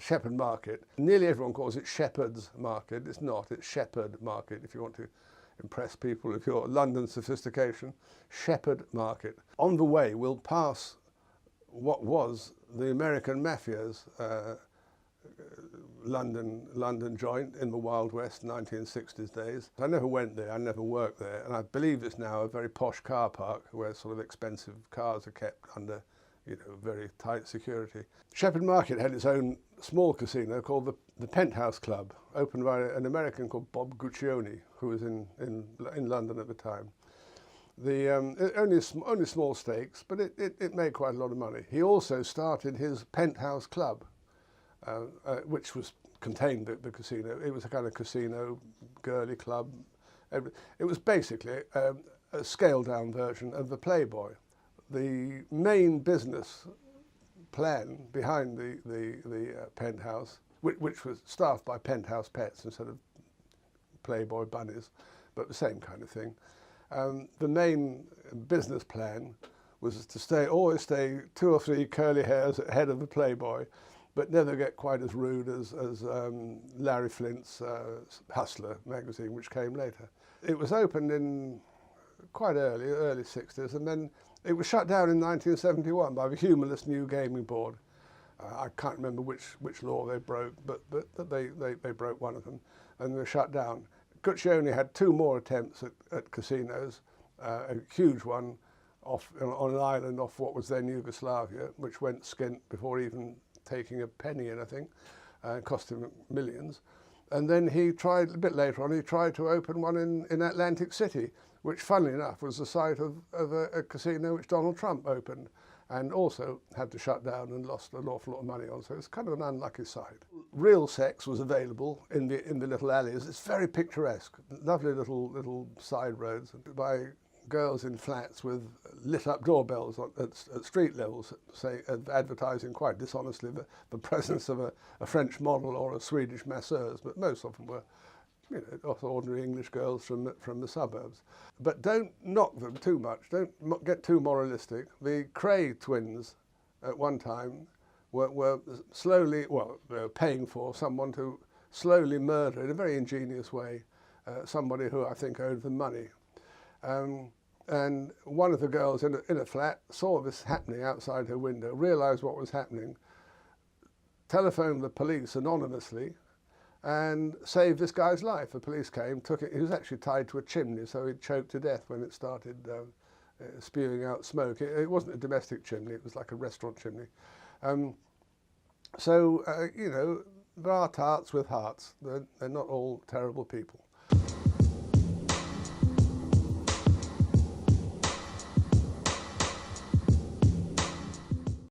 Shepherd Market. Nearly everyone calls it Shepherd's Market. It's not, it's Shepherd Market if you want to impress people with your London sophistication. Shepherd Market. On the way we'll pass what was the American Mafia's London joint in the Wild West, 1960s days. I never went there, I never worked there, and I believe it's now a very posh car park where sort of expensive cars are kept under, you know, very tight security. Shepherd Market had its own small casino called the Penthouse Club, opened by an American called Bob Guccione, who was in London at the time. Only small stakes, but it made quite a lot of money. He also started his Penthouse Club, which contained the casino. It was a kind of casino, girly club. It was basically a scaled-down version of the Playboy. The main business plan behind the Penthouse, which was staffed by Penthouse pets instead of Playboy bunnies, but the same kind of thing. The main business plan was to always stay 2 or 3 curly hairs ahead of the Playboy, but never get quite as rude as Larry Flint's Hustler magazine, which came later. It was opened in quite early 60s, and then it was shut down in 1971 by the humorless new gaming board. I can't remember which law they broke, but they broke one of them, and they were shut down. Guccione had 2 more attempts at casinos, a huge one on an island off what was then Yugoslavia, which went skint before even taking a penny in, I think, cost him millions. And then he tried, a bit later on, he tried to open one in Atlantic City, which, funnily enough, was the site of a casino which Donald Trump opened, and also had to shut down and lost an awful lot of money on. So it's kind of an unlucky site. Real sex was available in the little alleys. It's very picturesque, lovely little side roads by girls in flats with lit-up doorbells at street levels, advertising quite dishonestly the presence of a French model or a Swedish masseuse, but most of them were, you know, ordinary English girls from the suburbs. But don't knock them too much, don't get too moralistic. The Cray twins at one time were slowly, well, they were paying for someone to slowly murder in a very ingenious way somebody who I think owed them money. And one of the girls in a flat saw this happening outside her window, realised what was happening, telephoned the police anonymously, and saved this guy's life. The police came, took it. He was actually tied to a chimney, so he choked to death when it started spewing out smoke. It wasn't a domestic chimney, it was like a restaurant chimney. You know, there are tarts with hearts. They're not all terrible people.